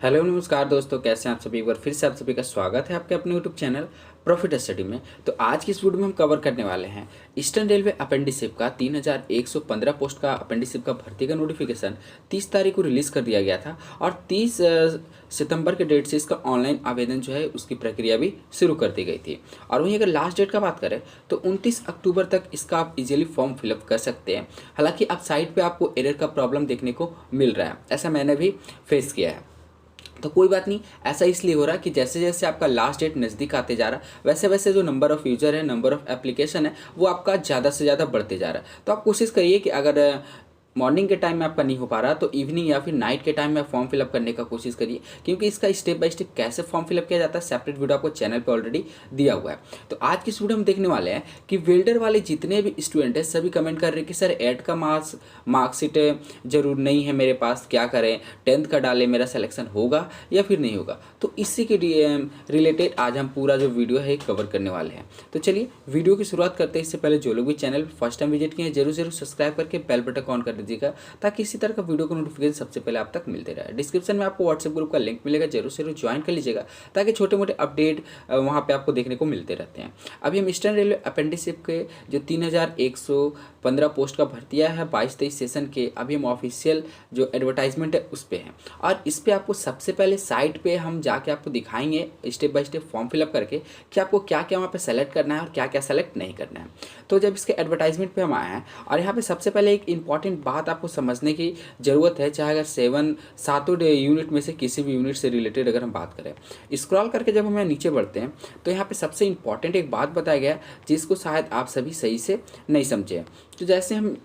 Hello नमस्कार दोस्तों, कैसे हैं आप सभी। एक बार फिर से आप सभी का स्वागत है आपके अपने यूट्यूब चैनल प्रॉफिट स्टडी में। तो आज की इस वीडियो में हम कवर करने वाले हैं ईस्टर्न रेलवे अपेंडिसिप का 3115 पोस्ट का अपेंडिसिप का भर्ती का नोटिफिकेशन 30 तारीख को रिलीज़ कर दिया गया था और 30 सितंबर के डेट से इसका ऑनलाइन आवेदन जो है उसकी प्रक्रिया भी शुरू कर दी गई थी। और वहीं अगर लास्ट डेट का बात करें तो 29 अक्टूबर तक इसका आप इजीली फॉर्म फिलअप कर सकते हैं। हालांकि अब साइट पे आपको एरर का प्रॉब्लम देखने को मिल रहा है, ऐसा मैंने भी फेस किया है। तो कोई बात नहीं, ऐसा इसलिए हो रहा है कि जैसे जैसे आपका लास्ट डेट नज़दीक आते जा रहा है वैसे वैसे जो नंबर ऑफ़ यूज़र है, नंबर ऑफ़ एप्लीकेशन है, वो आपका ज़्यादा से ज़्यादा बढ़ते जा रहा है। तो आप कोशिश करिए कि अगर मॉर्निंग के टाइम में आपका नहीं हो पा रहा तो इवनिंग या फिर नाइट के टाइम में फॉर्म फिलअप करने का कोशिश करिए, क्योंकि इसका स्टेप बाय स्टेप कैसे फॉर्म फिलअप किया जाता है सेपरेट वीडियो आपको चैनल पे ऑलरेडी दिया हुआ है। तो आज की इस वीडियो में देखने वाले हैं कि वेल्डर वाले जितने भी स्टूडेंट हैं सभी कमेंट कर रहे हैं कि सर एड का मार्कशीट जरूर नहीं है मेरे पास, क्या करें, 10th का डालें, मेरा सिलेक्शन होगा या फिर नहीं होगा। तो इसी के रिलेटेड आज हम पूरा जो वीडियो है कवर करने वाले हैं। तो चलिए वीडियो की शुरुआत करते हैं। इससे पहले जो लोग भी चैनल फर्स्ट टाइम विजिट किए हैं जरूर जरूर सब्सक्राइब करके बेल बटन ऑन कर दीजिएगा, ताकि इसी तरह का वीडियो का नोटिफिकेशन सबसे पहले आप तक मिलते रहे। डिस्क्रिप्शन में आपको व्हाट्सएप ग्रुप का लिंक मिलेगा, जरूर से जरूर ज्वाइन कर लीजिएगा, ताकि छोटे मोटे अपडेट वहाँ पे आपको देखने को मिलते रहते हैं। अभी हम ईस्टर्न रेलवे अपेंडिसिप के जो 3115 पोस्ट का भर्तियाँ है 22-23 सेशन के, अभी हम ऑफिशियल जो एडवर्टाइजमेंट है उस पर हैं। और इस पर आपको सबसे पहले साइट पे हम जाके आपको दिखाएंगे step by step form fill up करके कि आपको क्या क्या वहाँ पे सेलेक्ट करना है और क्या क्या सेलेक्ट नहीं करना है। तो जब इसके एडवर्टाइजमेंट पे हम आए हैं और यहाँ पे सबसे पहले एक इंपॉर्टेंट बात आपको समझने की ज़रूरत है, चाहे अगर सातों यूनिट में से किसी भी यूनिट से रिलेटेड अगर हम बात करें। स्क्रॉल करके जब हम नीचे बढ़ते हैं तो यहाँ पे सबसे इंपॉर्टेंट एक बात बताया गया जिसको शायद आप सभी सही से नहीं समझे। तो जैसे हम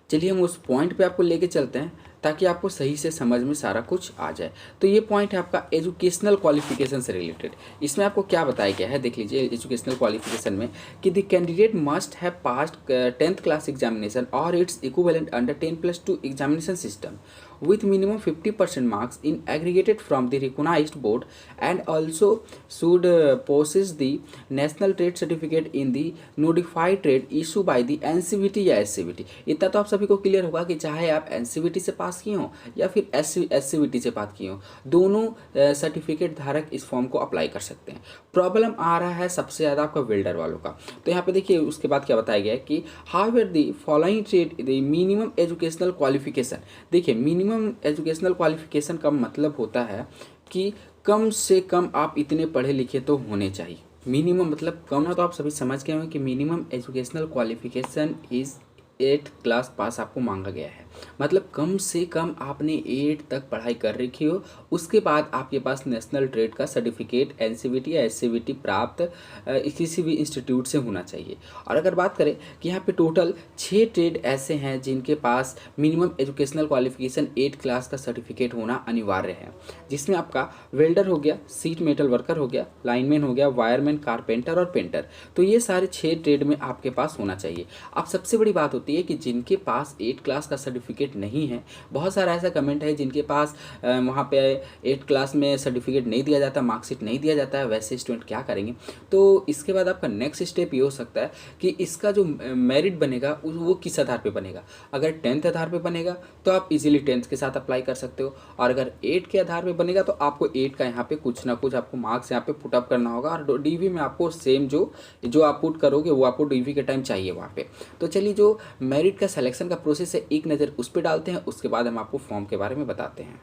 चलिए हम उस पॉइंट पे आपको लेके चलते हैं ताकि आपको सही से समझ में सारा कुछ आ जाए। तो ये पॉइंट है आपका एजुकेशनल क्वालिफिकेशन से रिलेटेड। इसमें आपको क्या बताया गया है, देख लीजिए एजुकेशनल क्वालिफिकेशन में कि the candidate must have passed 10th class examination और it's equivalent under 10+2 examination system with minimum 50% marks in aggregated from the recognized board, and also should possess the national trade certificate in the notified trade issue by the NCVT या SCVT। इतना तो आप सभी को clear होगा कि चाहे आप NCVT से पास किए हो या फिर SCVT से पास किए हो, दोनों सर्टिफिकेट धारक इस फॉर्म को अप्लाई कर सकते हैं। प्रॉब्लम आ रहा है सबसे ज़्यादा आपका वेल्डर वालों का। तो यहाँ पे देखिए उसके बाद क्या बताया गया है कि however the following trade the minimum educational qualification. देखिए मिनिमम एजुकेशनल क्वालिफिकेशन का मतलब होता है कि कम से कम आप इतने पढ़े लिखे तो होने चाहिए। मिनिमम मतलब कम ना, तो आप सभी समझ गए होंगे कि minimum educational qualification is 8th class pass आपको मांगा गया है। मतलब कम से कम आपने 8 तक पढ़ाई कर रखी हो, उसके बाद आपके पास नेशनल ट्रेड का सर्टिफिकेट NCVT या SCVT प्राप्त किसी भी इंस्टीट्यूट से होना चाहिए। और अगर बात करें कि यहाँ पे टोटल 6 ट्रेड ऐसे हैं जिनके पास मिनिमम एजुकेशनल क्वालिफिकेशन 8 क्लास का सर्टिफिकेट होना अनिवार्य है, जिसमें आपका वेल्डर हो गया, सीट मेटल वर्कर हो गया, लाइनमैन हो गया, वायरमैन, कारपेंटर और पेंटर। तो ये सारे 6 ट्रेड में आपके पास होना चाहिए। अब सबसे बड़ी बात होती है कि जिनके पास 8 क्लास का सर्टिफिकेट नहीं है, बहुत सारा ऐसा कमेंट है जिनके पास वहाँ पे 8 क्लास में सर्टिफिकेट नहीं दिया जाता, मार्कशीट नहीं दिया जाता है, वैसे स्टूडेंट क्या करेंगे। तो इसके बाद आपका नेक्स्ट स्टेप ये हो सकता है कि इसका जो मेरिट बनेगा वो किस आधार पे बनेगा। अगर 10th आधार पे बनेगा तो आप इजीली 10th के साथ अप्लाई कर सकते हो, और अगर 8 के आधार पे बनेगा तो आपको 8 का यहाँ पे कुछ ना कुछ आपको मार्क्स यहाँ पे पुटअप करना होगा, और DV में आपको सेम जो आप पुट करोगे वो आपको DV के टाइम चाहिए वहाँ पे। तो चलिए जो मेरिट का सिलेक्शन का प्रोसेस है एक नज़र उस पर डालते हैं, उसके बाद हम आपको फॉर्म के बारे में बताते हैं।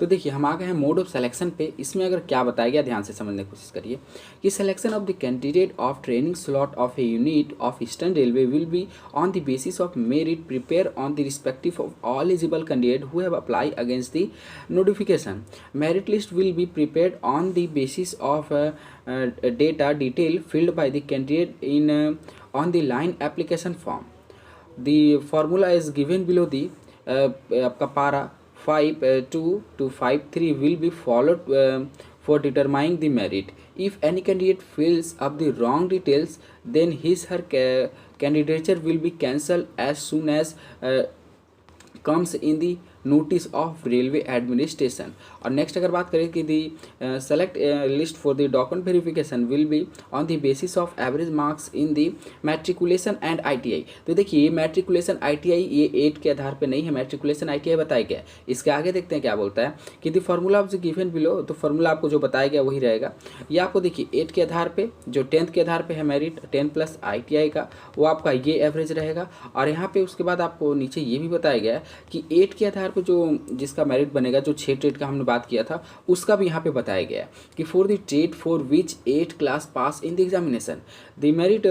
तो देखिए हम आ गए हैं मोड ऑफ सिलेक्शन पे। इसमें अगर क्या बताया गया ध्यान से समझने की कोशिश करिए कि selection of the candidate of training slot of a unit of eastern railway will be on the basis of merit prepare on the respective of all eligible candidate who have apply against the notification. Merit list will be prepared on the basis of data detail filled by the candidate in on the line application form. The formula is given below the आपका पारा 5(2) to 5(3) will be followed for determining the merit. If any candidate fills up the wrong details, then his/her candidature will be cancelled as soon as comes in the notice of railway administration. और next अगर बात करें कि the select list for the document verification will be on the basis of average marks in the matriculation and ITI। तो देखिए ये matriculation ITI ये 8 के आधार पे नहीं है, मैट्रिकुलेशन ITI बताया गया है। इसके आगे देखते हैं क्या बोलता है कि the formula of the given below, तो फार्मूला आपको जो बताया गया वही रहेगा। ये आपको देखिए 8 के आधार पे, जो 10th के आधार पे है मेरिट 10 प्लस ITI का, वो आपका ये एवरेज रहेगा। और यहाँ पे उसके बाद आपको नीचे ये भी बताया गया है कि 8 के आधार पे जो जिसका मेरिट बनेगा, जो 6 ट्रेड का हमने बात किया था उसका भी यहाँ पे बताया गया है कि for the trade for which 8 class pass in the examination the merit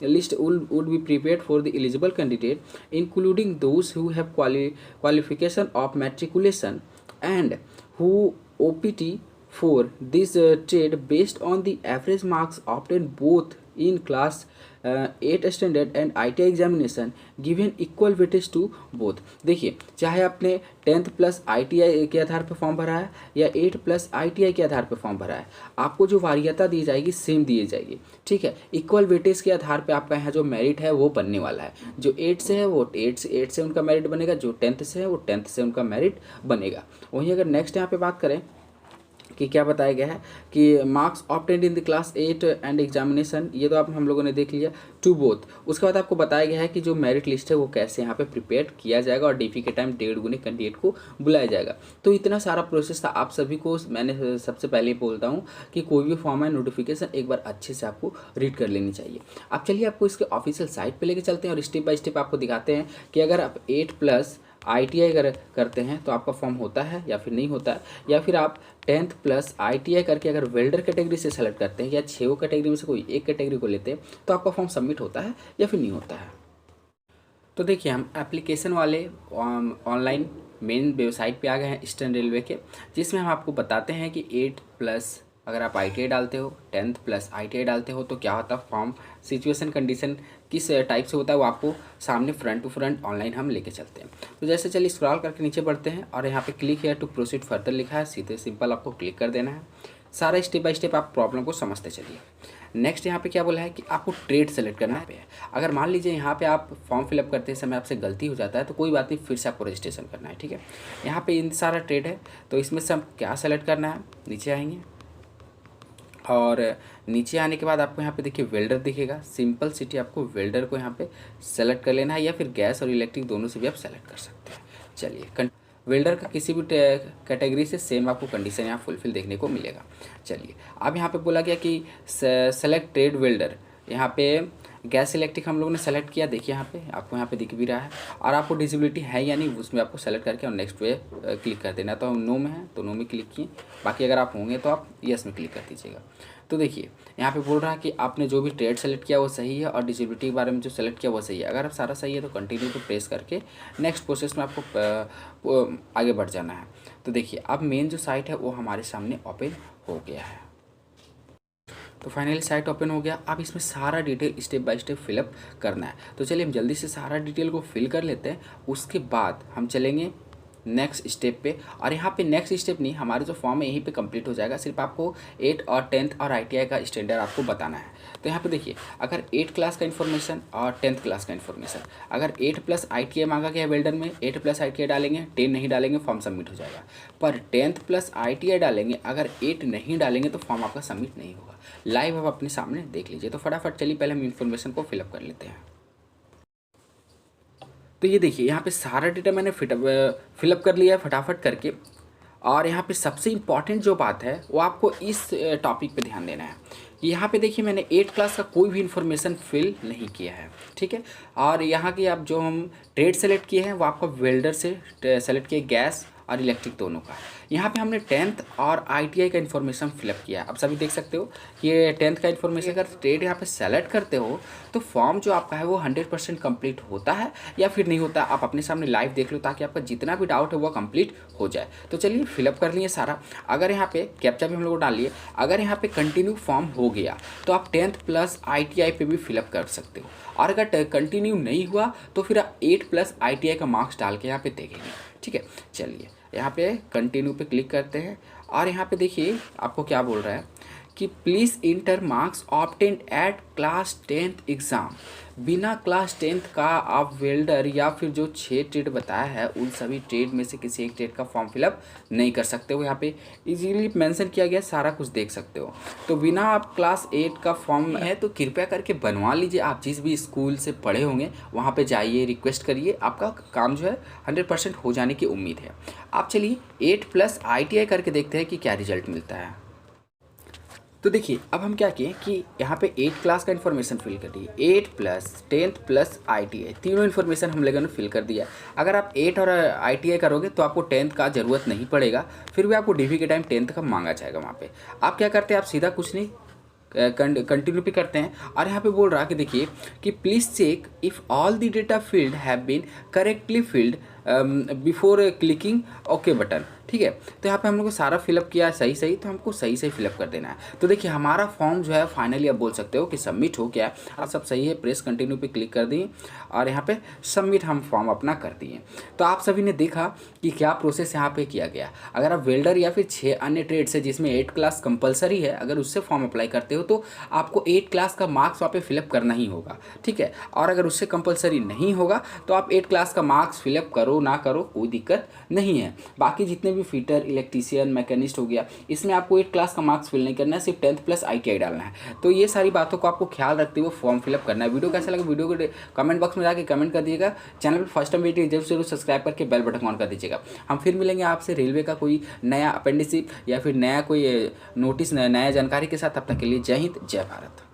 list would be prepared for the eligible candidate including those who have qualification of matriculation and who OPT for this trade based on the average marks obtained both in class 8 standard and ITI examination given equal weightage to both। देखिए चाहे आपने 10th plus ITI के आधार पर form भरा है या 8 plus ITI के आधार पर फॉर्म भरा है, आपको जो वरीयता दी जाएगी सेम दी जाएगी, ठीक है। इक्वल वेटेज के आधार पे आपका यहाँ जो मेरिट है वो बनने वाला है। जो 8 से है वो 8 से उनका मेरिट बनेगा, जो 10th से है वो 10th से उनका मेरिट बनेगा। वहीं अगर नेक्स्ट यहाँ पे बात करें कि क्या बताया गया है कि marks obtained in the class 8 and examination, ये तो आप हम लोगों ने देख लिया, टू बोथ। उसके बाद आपको बताया गया है कि जो मेरिट लिस्ट है वो कैसे यहाँ पे प्रिपेयर किया जाएगा और DP के टाइम 1.5 गुने कैंडिडेट को बुलाया जाएगा। तो इतना सारा प्रोसेस था। आप सभी को मैंने सबसे पहले बोलता हूँ कि कोई भी फॉर्म है नोटिफिकेशन एक बार अच्छे से आपको रीड कर लेनी चाहिए। अब चलिए आपको इसके ऑफिशियल साइट पर लेके चलते हैं और स्टेप बाय स्टेप आपको दिखाते हैं कि अगर आप 8 प्लस ITI अगर करते हैं तो आपका फॉर्म होता है या फिर नहीं होता है, या फिर आप 10th प्लस ITI करके अगर वेल्डर कैटेगरी से सेलेक्ट करते हैं या 6 कैटेगरी में से कोई एक कैटेगरी को लेते हैं तो आपका फॉर्म सबमिट होता है या फिर नहीं होता है। तो देखिए हम एप्लीकेशन वाले ऑनलाइन मेन वेबसाइट पे आ गए हैं ईस्टर्न रेलवे के, जिसमें हम आपको बताते हैं कि 8 प्लस अगर आप ITI डालते हो, 10th प्लस ITI डालते हो तो क्या होता है, फॉर्म सिचुएशन कंडीशन किस टाइप से होता है वो आपको सामने फ्रंट टू फ्रंट ऑनलाइन हम लेके चलते हैं। तो जैसे चलिए स्क्रॉल करके नीचे बढ़ते हैं और यहाँ पे click here to proceed further लिखा है, सीधे सिंपल आपको क्लिक कर देना है। सारा स्टेप बाय स्टेप आप प्रॉब्लम को समझते चलिए। नेक्स्ट यहाँ पे क्या बोला है कि आपको ट्रेड सेलेक्ट करना है। अगर मान लीजिए यहाँ पे आप फॉर्म फिलअप करते समय आपसे गलती हो जाता है तो कोई बात नहीं, फिर से आपको रजिस्ट्रेशन करना है, ठीक है। यहाँ पे इन सारा ट्रेड है तो इसमें से हम क्या सेलेक्ट करना है, नीचे आएंगे और नीचे आने के बाद आपको यहाँ पे देखिए वेल्डर दिखेगा, सिंपल सिटी आपको वेल्डर को यहाँ पे सेलेक्ट कर लेना है, या फिर गैस और इलेक्ट्रिक दोनों से भी आप सेलेक्ट कर सकते हैं। चलिए वेल्डर का किसी भी कैटेगरी से सेम आपको कंडीशन यहाँ फुलफिल देखने को मिलेगा। चलिए अब यहाँ पे बोला गया कि सेलेक्ट ट्रेड वेल्डर, यहाँ पे गैस इलेक्ट्रिक हम लोगों ने सेलेक्ट किया, देखिए यहाँ पे आपको यहाँ पे दिख भी रहा है। और आपको डिसेबिलिटी है या नहीं उसमें आपको सेलेक्ट करके और नेक्स्ट पे क्लिक कर देना। तो हम नो में है तो नो में क्लिक किए, बाकी अगर आप होंगे तो आप यस में क्लिक कर दीजिएगा। तो देखिए यहाँ पे बोल रहा है कि आपने जो भी ट्रेड सेलेक्ट किया वो सही है और डिसेबिलिटी के बारे में जो सेलेक्ट किया वो सही है। अगर आप सारा सही है तो कंटिन्यू पे प्रेस करके नेक्स्ट प्रोसेस में आपको आगे बढ़ जाना है। तो देखिए अब मेन जो साइट है वो हमारे सामने ओपन हो गया है। तो फाइनली साइट ओपन हो गया। अब इसमें सारा detail step by step fill up करना है। तो चलिए हम जल्दी से सारा डिटेल को फिल कर लेते हैं, उसके बाद हम चलेंगे नेक्स्ट स्टेप पे। और यहाँ पे नेक्स्ट स्टेप नहीं, हमारा जो फॉर्म है यहीं पे कंप्लीट हो जाएगा। सिर्फ आपको 8 और 10th और ITI का स्टैंडर्ड आपको बताना है। तो यहाँ पे देखिए अगर 8 क्लास का इन्फॉर्मेशन और 10th क्लास का इन्फॉर्मेशन, अगर 8 प्लस ITI मांगा गया है वेल्डर में, 8 प्लस ITI डालेंगे, 10 नहीं डालेंगे फॉर्म सबमिट हो जाएगा। पर 10th प्लस ITI डालेंगे, अगर 8 नहीं डालेंगे तो फॉर्म आपका सबमिट नहीं होगा। लाइव आप अपने सामने देख लीजिए। तो फटाफट चलिए पहले हम इन्फॉर्मेशन को फिलअप कर लेते हैं। तो ये देखिए यहाँ पे सारा डेटा मैंने फिलअप कर लिया है फटाफट करके। और यहाँ पे सबसे इम्पॉर्टेंट जो बात है वो आपको इस टॉपिक पे ध्यान देना है। यहाँ पे देखिए मैंने 8 क्लास का कोई भी इन्फॉर्मेशन फिल नहीं किया है, ठीक है। और यहाँ की आप जो हम ट्रेड सेलेक्ट किए हैं वो आपका वेल्डर से सेलेक्ट किए, गैस और इलेक्ट्रिक दोनों का। यहाँ पे हमने 10th और ITI का इन्फॉर्मेशन फिलअप किया है। अब सभी देख सकते हो कि ये 10th का इन्फॉर्मेशन अगर ट्रेड यहाँ पे सेलेक्ट करते हो तो फॉर्म जो आपका है वो 100% कंप्लीट होता है या फिर नहीं होता, आप अपने सामने लाइव देख लो ताकि आपका जितना भी डाउट है वो कंप्लीट हो जाए। तो चलिए फिलअप कर लिए सारा। अगर यहाँ पे कैप्चा भी हम लोग डाल लिए, अगर यहाँ पे कंटिन्यू फॉर्म हो गया तो आप 10th प्लस ITI पे भी फिलअप कर सकते हो। और अगर कंटिन्यू नहीं हुआ तो फिर आप 8 प्लस ITI का मार्क्स डाल के यहाँ पे देखेंगे, ठीक है। चलिए यहाँ पे कंटिन्यू पे क्लिक करते हैं और यहाँ पे देखिए आपको क्या बोल रहा है कि please enter marks obtained at class 10th exam. बिना क्लास 10th का आप वेल्डर या फिर जो 6 ट्रेड बताया है उन सभी ट्रेड में से किसी एक ट्रेड का फॉर्म फिलअप नहीं कर सकते हो। यहाँ पे इजीली मेंशन किया गया, सारा कुछ देख सकते हो। तो बिना आप क्लास 8 का फॉर्म है तो कृपया करके बनवा लीजिए। आप जिस भी स्कूल से पढ़े होंगे वहाँ पे जाइए, रिक्वेस्ट करिए, आपका काम जो है 100% हो जाने की उम्मीद है। आप चलिए 8+ ITI करके देखते हैं कि क्या रिजल्ट मिलता है। तो देखिए अब हम क्या किए कि यहाँ पे 8 क्लास का इन्फॉर्मेशन फिल कर दिए, 8+ 10th+ ITI तीनों इन्फॉर्मेशन हम लोगों ने फिल कर दिया। अगर आप 8 और ITI करोगे तो आपको 10th का ज़रूरत नहीं पड़ेगा, फिर भी आपको DV के टाइम 10th का मांगा जाएगा। वहाँ पे आप क्या करते हैं, आप सीधा कुछ नहीं कंटिन्यू भी करते हैं। और यहाँ पे बोल रहा कि देखिए कि please check if all the data field have been correctly filled before clicking okay button. ठीक है, तो यहाँ पे हम लोग को सारा फिलअप किया सही सही, तो हमको सही सही फिलअप कर देना है। तो देखिए हमारा फॉर्म जो है फाइनली आप बोल सकते हो कि सबमिट हो गया। आप सब सही है, प्रेस कंटिन्यू पे क्लिक कर दिए और यहाँ पे सबमिट हम फॉर्म अपना कर दिए। तो आप सभी ने देखा कि क्या प्रोसेस यहाँ पे किया गया। अगर आप वेल्डर या फिर 6 अन्य ट्रेड्स है जिसमें 8 क्लास कंपलसरी है, अगर उससे फॉर्म अप्लाई करते हो तो आपको 8 क्लास का मार्क्स वहाँ पे फिलअप करना ही होगा। ठीक है, और अगर उससे कंपलसरी नहीं होगा तो आप 8 क्लास का मार्क्स फिलअप करो ना करो कोई दिक्कत नहीं है। बाकी जितने भी फिटर, इलेक्ट्रीशियन, मैकेनिस्ट हो गया, इसमें आपको 8 क्लास का मार्क्स फिल नहीं करना है, सिर्फ 10th+ ITI डालना है। तो ये सारी बातों को आपको ख्याल रखते हुए फॉर्म फिलअप करना है। वीडियो कैसा लगा वीडियो को कमेंट बॉक्स में जाके कमेंट कर दीजिएगा। चैनल पर फर्स्ट टाइम वीडियो जरूर सब्सक्राइब करके बेल बटन ऑन कर दीजिएगा। हम फिर मिलेंगे आपसे रेलवे का कोई नया अपेंडिसिप या फिर नया कोई नोटिस, नया जानकारी के साथ। तब तक के लिए जय हिंद, जय भारत।